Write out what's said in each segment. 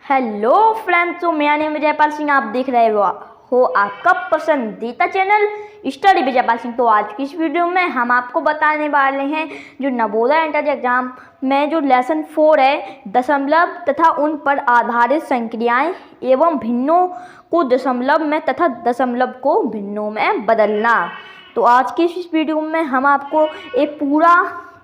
Hello friends, तो मेरा नाम विजयपाल सिंह। आप देख रहे हो आपका पसंदीदा चैनल स्टडी विजयपाल सिंह। तो आज की इस वीडियो में हम आपको बताने वाले हैं जो नवोदय एंट्रेंस एग्जाम में जो लेसन 4 है, दशमलव तथा उन पर आधारित संक्रियाएं एवं भिन्नों को दशमलव में तथा दशमलव को भिन्नों में बदलना। तो आज की इस वीडियो में हम आपको एक पूरा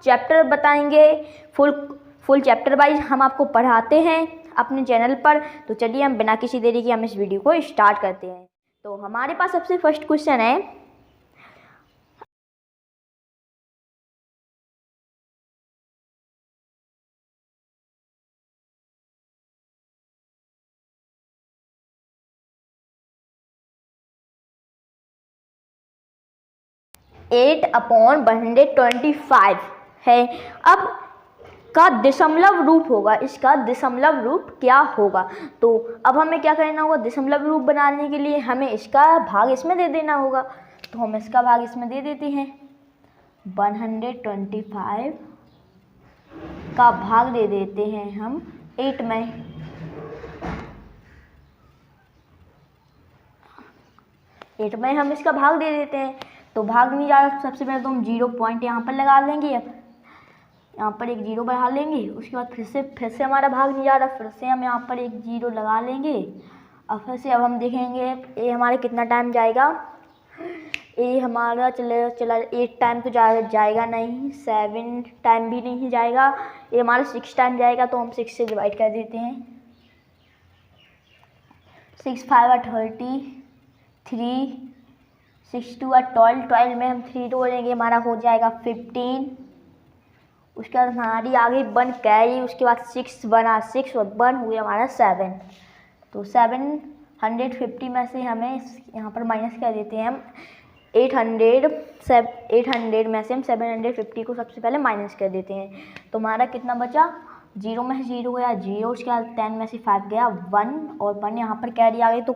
चैप्टर बताएंगे। फुल चैप्टर वाइज हम आपको पढ़ाते हैं अपने चैनल पर। तो चलिए हम बिना किसी देरी के हम इस वीडियो को स्टार्ट करते हैं। तो हमारे पास सबसे फर्स्ट क्वेश्चन है, एट अपॉन 125 है। अब का दशमलव रूप होगा, इसका दशमलव रूप क्या होगा? तो अब हमें क्या करना होगा? दशमलव रूप बनाने के लिए हमें इसका भाग इसमें दे देना होगा। तो हम इसका भाग इसमें दे देते हैं। 125 का भाग दे देते हैं हम 8 में। 8 में हम इसका भाग दे देते हैं। तो भाग नहीं जा रहा, सबसे पहले तो हम 0 पॉइंट यहाँ पर लगा लेंगे। अब यहाँ पर एक 0 बढ़ा लेंगे। उसके बाद फिर से हमारा भाग नहीं जा रहा, फिर से हम यहाँ पर एक 0 लगा लेंगे। और फिर से अब हम देखेंगे ये हमारे कितना टाइम जाएगा। ये हमारा चला 8 टाइम तो जाएगा नहीं, 7 टाइम भी नहीं जाएगा, ये हमारा 6 टाइम जाएगा। तो हम 6 से डिवाइड कर देते हैं। 6 5 30, 3 6 2 12, 12 में हम 3 जोड़ेंगे, हमारा हो जाएगा 15। उसके बाद हमारी आगे 1 कैरी, उसके बाद 6 बना, 6 और 1 हुए हमारा 7। तो 750 में से हमें यहाँ पर माइनस कर देते हैं हम 800 में से हम 750 को सबसे पहले माइनस कर देते हैं। तो हमारा कितना बचा? 0 में से 0 गया 0, उसके बाद 10 में से 5 गया 1, और 1 यहाँ पर कैरी आ गई तो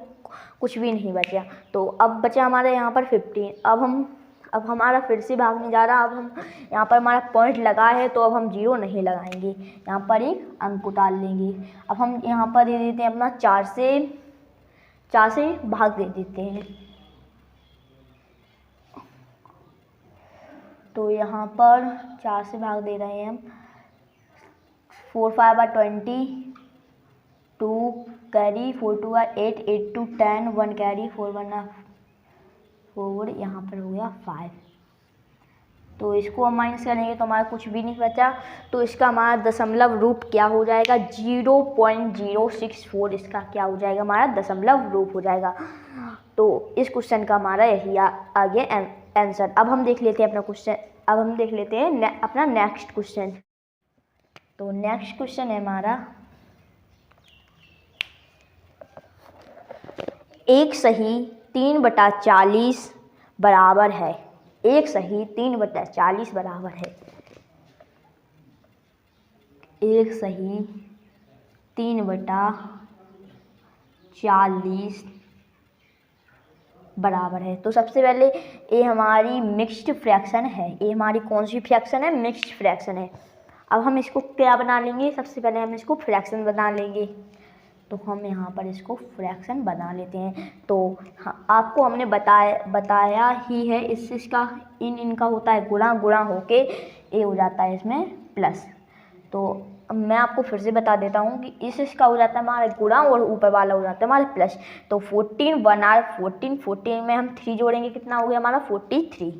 कुछ भी नहीं बचा। तो अब बचा हमारे यहाँ पर 15। अब हमारा फिर से भाग नहीं जा रहा। अब हम यहाँ पर हमारा पॉइंट लगा है तो अब हम 0 नहीं लगाएंगे, यहाँ पर एक अंक डाल लेंगे। अब हम यहाँ पर दे देते हैं अपना 4 से भाग दे देते हैं। तो यहाँ पर 4 से भाग दे रहे हैं हम। 4 5 20, 2 कैरी, 4 2 8, 8 2 10, 1 कैरी, 4 1 4, यहाँ पर हो गया 5। तो इसको हम माइनस करेंगे तो हमारा कुछ भी नहीं बचा। तो इसका हमारा दशमलव रूप क्या हो जाएगा? 0.064 इसका क्या हो जाएगा? हमारा दशमलव रूप हो जाएगा। तो इस क्वेश्चन का हमारा यही आगे आंसर। अब हम देख लेते हैं अपना क्वेश्चन। अब हम देख लेते हैं अपना नेक्स्ट क्वेश्चन। तो नेक्स्ट क्वेश्चन है हमारा, एक सही 3/40 बराबर है। एक सही 3/40 बराबर है। एक सही 3/40 बराबर है। तो सबसे पहले ये हमारी मिक्स्ड फ्रैक्शन है। ये हमारी कौन सी फ्रैक्शन है? मिक्स्ड फ्रैक्शन है। अब हम इसको क्या बना लेंगे? सबसे पहले हम इसको फ्रैक्शन बना लेंगे। तो हम यहाँ पर इसको फ्रैक्शन बना लेते हैं। तो हाँ, आपको हमने बताया ही है, इसका इनका होता है गुणा होके ये हो जाता है इसमें प्लस। तो मैं आपको फिर से बता देता हूँ कि इसका हो जाता है हमारा गुणा और ऊपर वाला हो जाता है हमारा प्लस। तो 14 1 14 में हम 3 जोड़ेंगे, कितना हो गया हमारा? 43।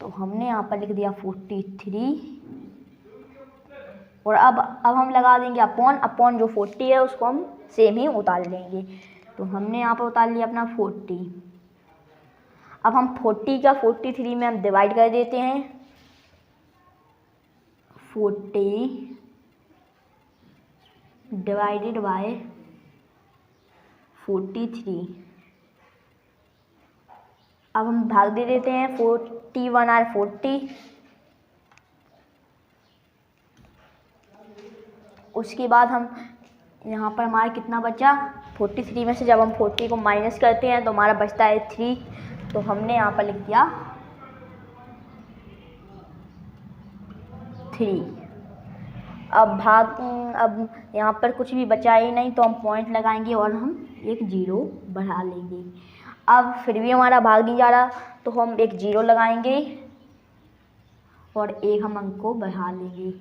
तो हमने यहाँ पर लिख दिया 43। और अब हम लगा देंगे अपॉन जो 40 है उसको हम सेम ही उतार लेंगे। तो हमने यहाँ पर उतार लिया अपना 40। अब हम 40 का 43 में हम डिवाइड कर देते हैं। 40 डिवाइडेड बाय 43। अब हम भाग दे देते हैं। 41 और 40। उसके बाद हम यहाँ पर हमारा कितना बचा? 43 में से जब हम 40 को माइनस करते हैं तो हमारा बचता है 3। तो हमने यहाँ पर लिख दिया 3। अब यहाँ पर कुछ भी बचा ही नहीं, तो हम पॉइंट लगाएंगे और हम एक 0 बढ़ा लेंगे। अब फिर भी हमारा भाग नहीं जा रहा, तो हम एक 0 लगाएंगे और एक हम अंक को बढ़ा लेंगे।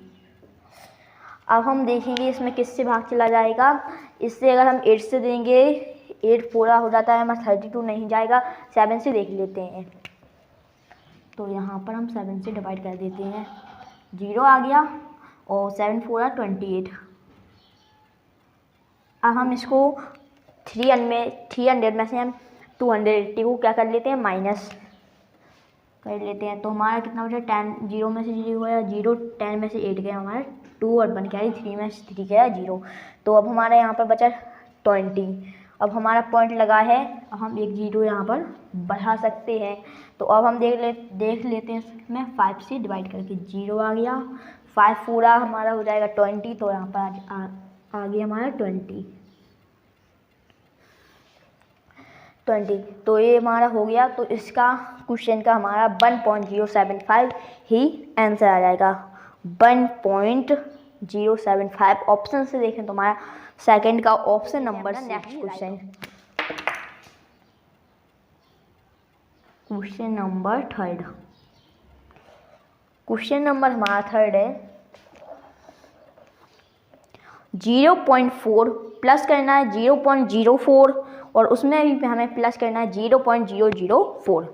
अब हम देखेंगे इसमें किससे भाग चला जाएगा। इससे अगर हम 8 से देंगे, 8 पूरा हो जाता है हमारा, 32 नहीं जाएगा। 7 से देख लेते हैं, तो यहाँ पर हम 7 से डिवाइड कर देते हैं, 0 आ गया और 7 4 28। अब हम इसको 300 में से हम 280 को क्या कर लेते हैं, माइनस कर लेते हैं। तो हमारा कितना बचा, 10, 0 में से 0 गया 0, 10 में से 8 गया हमारा 2 और 1 क्या 3 में से 3 गया 0। तो अब हमारा यहाँ पर बचा 20। अब हमारा पॉइंट लगा है, अब हम एक 0 यहाँ पर बढ़ा सकते हैं। तो अब हम देख लेते हैं इसमें 5 से डिवाइड करके, 0 आ गया, 5 पूरा हमारा हो जाएगा 20, तो यहाँ पर आ गया हमारा 20। तो ये हमारा हो गया। तो इसका क्वेश्चन का हमारा 1.075 ही आंसर आ जाएगा, 1.075। ऑप्शन से देखें तो हमारा सेकंड का option number 6 question number third. Question number हमारा थर्ड है, 0.4 प्लस करना है 0.04 और उसमें भी हमें प्लस करना है 0.004।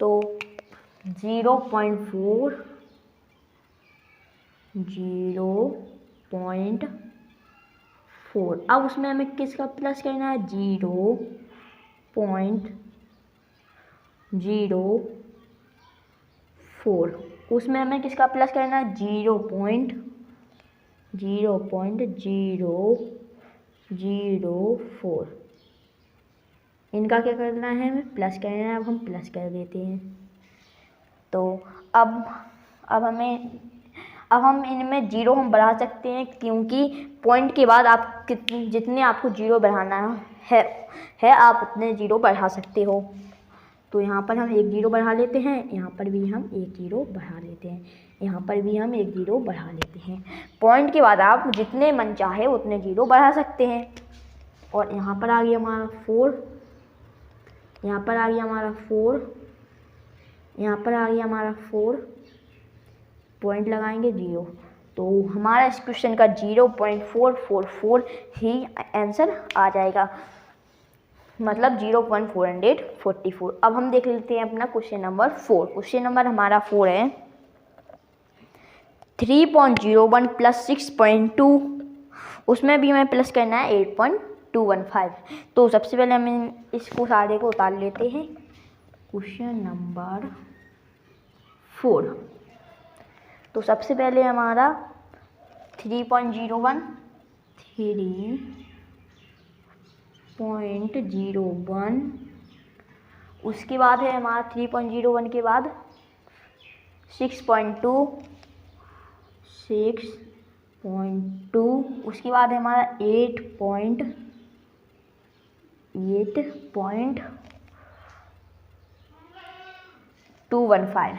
तो 0.4 0.4, अब उसमें हमें किसका प्लस करना है, 0.04। उसमें हमें किसका प्लस करना है, 0.004। इनका क्या करना है, हमें प्लस करना है। अब हम प्लस कर देते हैं। तो अब हम इनमें 0 हम बढ़ा सकते हैं, क्योंकि पॉइंट के बाद आप जितने आपको 0 बढ़ाना है आप उतने 0 बढ़ा सकते हो। तो यहाँ पर हम एक 0 बढ़ा लेते हैं, यहाँ पर भी हम एक 0 बढ़ा लेते हैं, यहाँ पर भी हम एक 0 बढ़ा लेते हैं। पॉइंट के बाद आप जितने मन चाहे उतने 0 बढ़ा सकते हैं। और यहाँ पर आ गया हमारा 4, यहाँ पर आ गया हमारा 4, यहाँ पर आ गया हमारा 4, पॉइंट लगाएंगे 0। तो हमारा इस क्वेश्चन का 0.444 ही आंसर आ जाएगा, मतलब 0.444। अब हम देख लेते हैं अपना क्वेश्चन नंबर 4। क्वेश्चन नंबर हमारा 4 है, 3.01 प्लस 6.2, उसमें भी हमें प्लस करना है 8.215। तो सबसे पहले हम इसको सारे को उतार लेते हैं। क्वेश्चन नंबर 4, तो सबसे पहले हमारा 3.01 उसके बाद है हमारा 3.01 के बाद 6.2, उसके बाद है हमारा 8.215।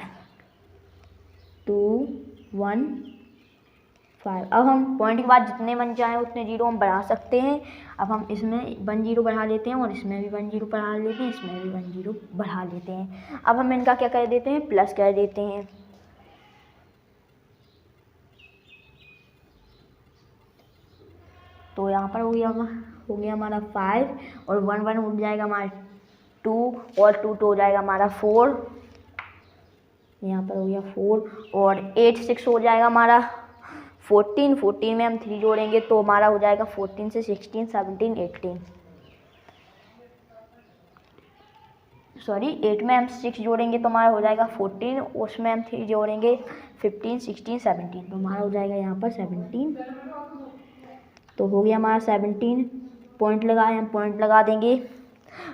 अब हम पॉइंट के बाद जितने मन चाहें उतने 0 हम बढ़ा सकते हैं। अब हम इसमें 1 0 बढ़ा लेते हैं और इसमें भी 1 0 बढ़ा लेते हैं, इसमें भी 1 0 बढ़ा लेते हैं। अब हम इनका क्या कर देते हैं, प्लस कर देते हैं। तो यहाँ पर हो गया हमारा 5 और 1 1 उठ जाएगा हमारा 2 और 2 2 हो जाएगा हमारा 4, यहाँ पर हो गया 4 और 8 6 हो जाएगा हमारा 14। 14 में हम 3 जोड़ेंगे तो हमारा हो जाएगा 14 से 16 17 18, सॉरी 8 में हम 6 जोड़ेंगे तो हमारा हो जाएगा 14, उसमें हम 3 जोड़ेंगे 15 16 17, तो हमारा हो जाएगा यहाँ पर 17। तो हो गया हमारा 17, पॉइंट लगाए हम पॉइंट लगा देंगे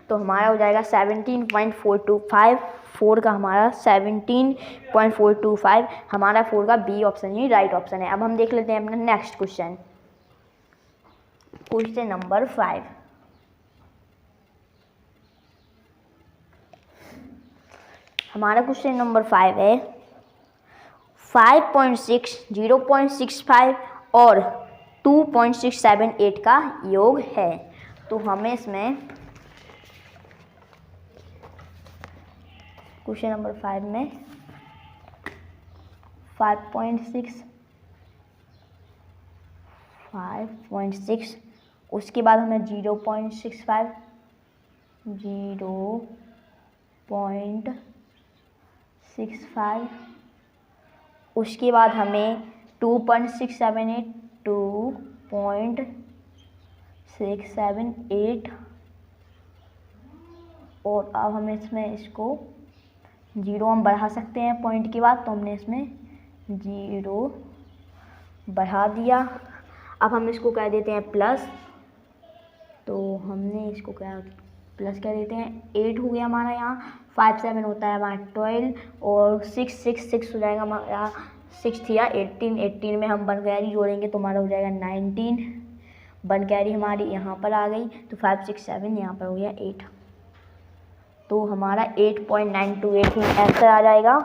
तो हमारा हो जाएगा 17.425। 4 का हमारा 17.425, हमारा 4 का बी ऑप्शन ही राइट ऑप्शन है। अब हम देख लेते हैं अपना नेक्स्ट क्वेश्चन, क्वेश्चन नंबर 5। हमारा क्वेश्चन नंबर 5 है, 5.6, 0.65 और 2.678 का योग है। तो हमें इसमें क्वेश्चन नंबर 5 में 5.6 उसके बाद हमें 0.65 उसके बाद हमें 2.678 2.678 और अब हमें इसमें इसको 0 हम बढ़ा सकते हैं पॉइंट के बाद, तो हमने इसमें 0 बढ़ा दिया। अब हम इसको कह देते हैं प्लस, तो हमने इसको क्या प्लस कह देते हैं 8 हो गया हमारा। यहाँ 5 7 होता है हमारा 12 और 6 हो जाएगा हमारा 6 या 18 में हम 1 कैरी जोड़ेंगे तो हमारा हो जाएगा 19। 1 कैरी हमारी यहाँ पर आ गई तो 5 6 7 यहाँ पर हो गया 8, तो हमारा 8.928 में आंसर आ जाएगा।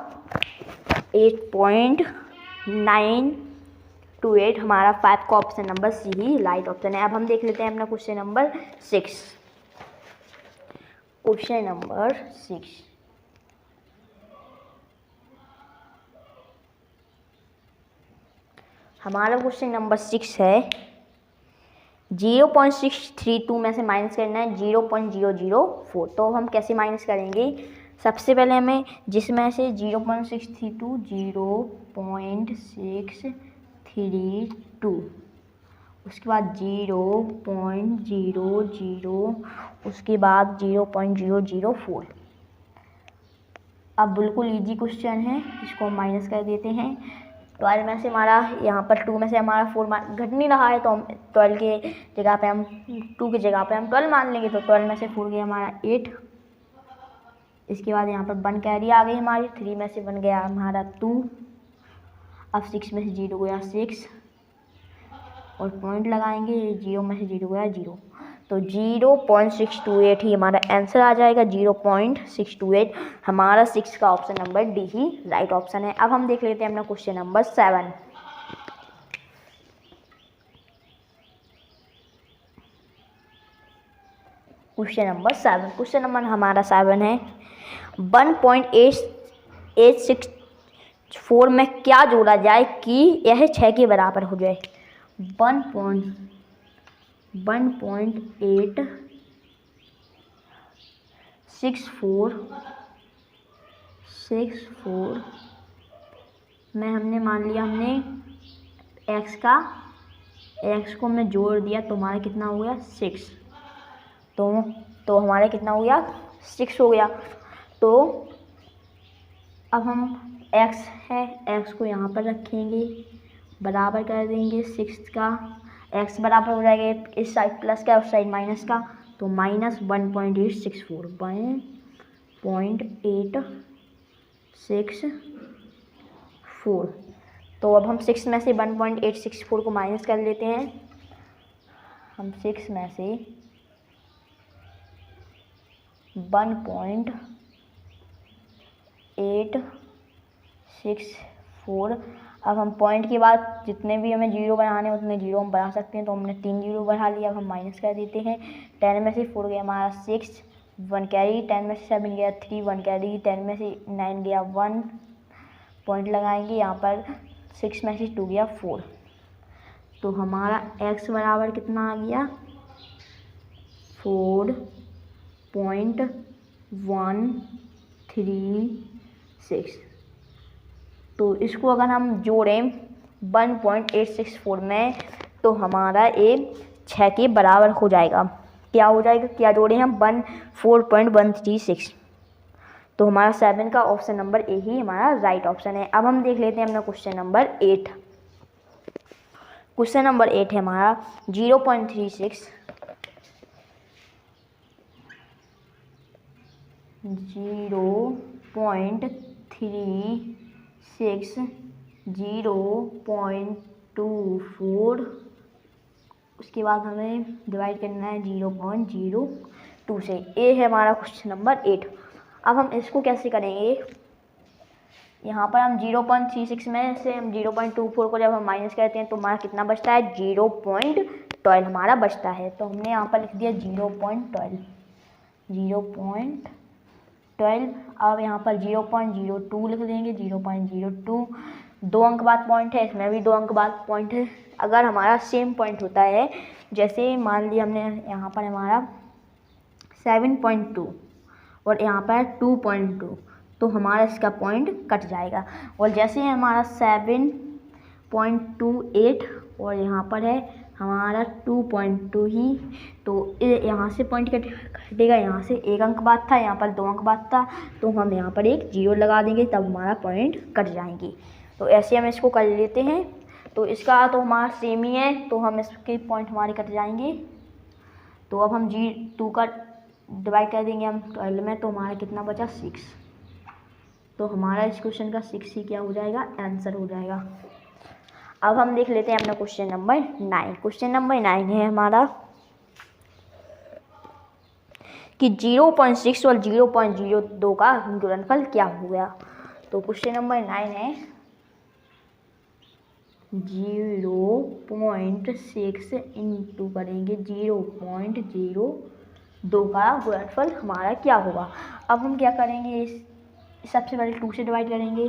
8.928 हमारा 5 का ऑप्शन नंबर सी ही राइट ऑप्शन है। अब हम देख लेते हैं अपना क्वेश्चन नंबर 6। क्वेश्चन नंबर 6 हमारा क्वेश्चन नंबर 6 है 0.632 में से माइनस करना है 0.004। तो हम कैसे माइनस करेंगे, सबसे पहले हमें जिसमें से 0.632 0.632 उसके बाद 0.00 उसके बाद 0.004। अब बिल्कुल इजी क्वेश्चन है, इसको हम माइनस कर देते हैं। 12 में से हमारा यहाँ पर 2 में से हमारा 4 घट नहीं रहा है, तो हम 12 के जगह पे हम 2 की जगह पे हम 12 मान लेंगे। तो 12 में से 4 गया हमारा 8। इसके बाद यहाँ पर 1 कैरी आ गई हमारी, 3 में से 1 गया हमारा 2। अब 6 में से 0 गया 6 और पॉइंट लगाएंगे, 0 में से 0 गया 0, तो 0.628 ही हमारा आंसर आ जाएगा। 0.628 हमारा 6 का ऑप्शन नंबर डी ही राइट ऑप्शन है। अब हम देख लेते हैं अपना क्वेश्चन नंबर 7। क्वेश्चन नंबर हमारा 7 है 1.864 में क्या जोड़ा जाए कि यह 6 के बराबर हो जाए। 1.864 में हमने मान लिया हमने x को हमने जोड़ दिया तो हमारा कितना हो गया 6। तो हमारा कितना हो गया 6 हो गया। तो अब हम x है, x को यहाँ पर रखेंगे, बराबर कर देंगे 6 का। x बराबर हो जाएगा इस साइड प्लस का उस साइड माइनस का, तो माइनस 1.864। तो अब हम 6 में से 1.864 को माइनस कर लेते हैं। हम 6 में से 1.864, अब हम पॉइंट के बाद जितने भी हमें 0 बनाने हैं उतने 0 हम बढ़ा सकते हैं, तो हमने 3 0 बढ़ा लिया। अब हम माइनस कर देते हैं। 10 में से 4 गया हमारा 6, 1 कैरी, 10 में से 7 गया 3, 1 कैरी, 10 में से 9 गया 1, पॉइंट लगाएंगे यहाँ पर 6 में से 2 गया 4, तो हमारा x बराबर कितना आ गया 4.136। तो इसको अगर हम जोड़ें 1.864 में तो हमारा ये 6 के बराबर हो जाएगा। क्या हो जाएगा, क्या जोड़े हम 4.136, तो हमारा 7 का ऑप्शन नंबर ए ही हमारा राइट ऑप्शन है। अब हम देख लेते हैं अपना क्वेश्चन नंबर 8। क्वेश्चन नंबर 8 है हमारा 0.36 0.24 उसके बाद हमें डिवाइड करना है 0.02 से। ये है हमारा क्वेश्चन नंबर 8। अब हम इसको कैसे करेंगे, यहाँ पर हम 0.36 में से हम 0.24 को जब हम माइनस करते हैं तो हमारा कितना बचता है, 0.12 हमारा बचता है। तो हमने यहाँ पर लिख दिया 0.12। अब यहाँ पर 0.02 लिख देंगे, 0.02। 2 अंक बाद पॉइंट है, इसमें भी 2 अंक बाद पॉइंट है। अगर हमारा सेम पॉइंट होता है, जैसे मान लिया हमने यहाँ पर हमारा 7.2 और यहाँ पर 2.2, तो हमारा इसका पॉइंट कट जाएगा। और जैसे हमारा 7.28 और यहाँ पर है हमारा 2.2 ही, तो यहाँ से पॉइंट कटेगा, यहाँ से 1 अंक बाद था, यहाँ पर 2 अंक बाद था, तो हम यहाँ पर एक 0 लगा देंगे, तब हमारा पॉइंट कट जाएंगे। तो ऐसे हम इसको कर लेते हैं। तो इसका तो हमारा सेम ही है, तो हम इसके पॉइंट हमारे कट जाएंगे। तो अब हम 2 का डिवाइड कर देंगे हम 12 में, तो हमारा कितना बचा, 6। तो हमारा इस क्वेश्चन का 6 ही क्या हो जाएगा, आंसर हो जाएगा। अब हम देख लेते हैं अपना क्वेश्चन नंबर 9। क्वेश्चन नंबर 9 है हमारा कि 0.6 और 0.02 का गुणनफल क्या हो गया। तो क्वेश्चन नंबर 9 है 0.6 इंटू करेंगे 0.02 का गुणनफल हमारा क्या होगा। अब हम क्या करेंगे, सबसे पहले 2 से डिवाइड करेंगे,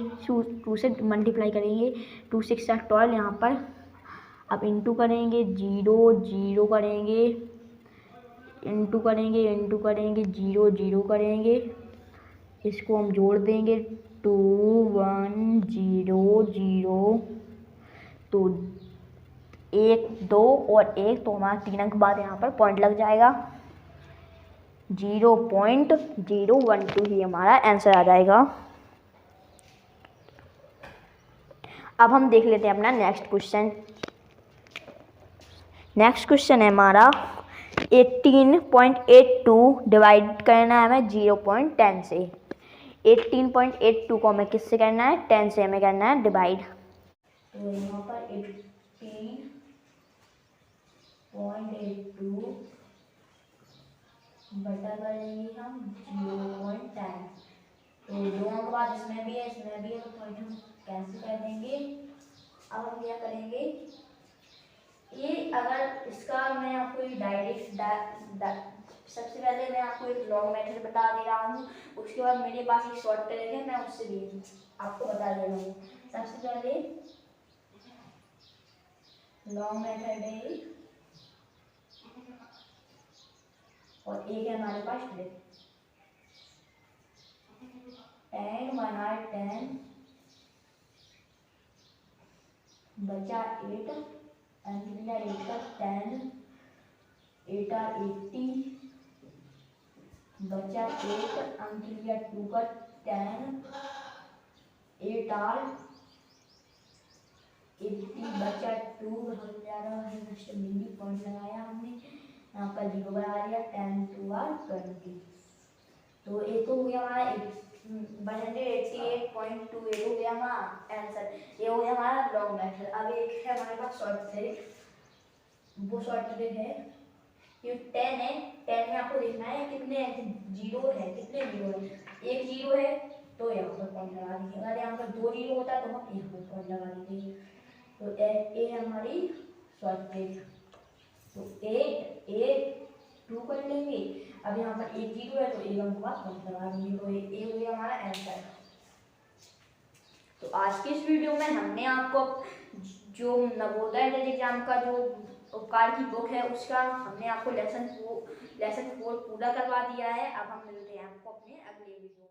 2 से मल्टीप्लाई करेंगे, 2 6 12 यहाँ पर। अब इंटू करेंगे, 0 करेंगे, इंटू करेंगे, 0 0 करेंगे, इसको हम जोड़ देंगे 2 1 0 0, तो 1 2 और 1, तो हमारा 3 अंक बाद यहाँ पर पॉइंट लग जाएगा। 0.012 ही हमारा आंसर आ जाएगा। अब हम देख लेते हैं अपना नेक्स्ट क्वेश्चन। नेक्स्ट क्वेश्चन है हमारा 18.82 डिवाइड करना है हमें 0.10 से। 18.82 को हमें किससे करना है, 10 से हमें करना है डिवाइड। तो यहाँ पर 18.82 बटा करेंगे हम 0.10, तो 2 अंक बाद इसमें भी है, इसमें भी है, तो पॉइंट हम कैंसिल कर देंगे। अब हम क्या करेंगे, ये अगर इसका मैं आपको डायरेक्ट सबसे पहले मैं आपको एक लॉन्ग मेथड बता दे रहा हूँ, उसके बाद मेरे पास एक शॉर्ट ट्रिक है, मैं उससे भी आपको बता दे रहा हूँ। सबसे पहले लॉन्ग मेथड है और एक है हमारे पास ट्रिक। 10 1 R 10 बचा 8 अंतिम 8 का 10, 8 R 80 बचा 8 अंतिम 2 का 10, 8 R 80 बचा 2 हो जा रहा है, मिनी पॉइंट लगाया हमने, यहाँ पर 0 बना दिया, 10 2 R 20। तो एक तो हो गया हमारा 188.28 हो गया हमारा आंसर, ये हो गया हमारा लॉन्ग मेथड। अब एक है हमारे पास शॉर्ट ट्रिक, वो शॉर्ट ट्रिक है ये 10 है, 10 में आपको देखना है कितने 0 है, कितने 0 है, एक 0 है तो यहाँ पर पॉइंट लगा दीजिए, अगर यहाँ पर 2 0 होता है तो हम यहाँ पर पॉइंट लगा दीजिए। तो ये हमारी शॉर्ट ट्रिक। तो 8 8 2 कर लेंगे, अब यहाँ पर 1 0 है तो 1 अंक बाद पॉइंट लगा देंगे, तो ये हो गया हमारा आंसर। तो आज की इस वीडियो में हमने आपको जो नवोदय एग्जाम का जो उपकार की बुक है उसका हमने आपको लेसन 4 पूरा करवा दिया है। अब हम मिलते हैं आपको अपने अगले वीडियो में।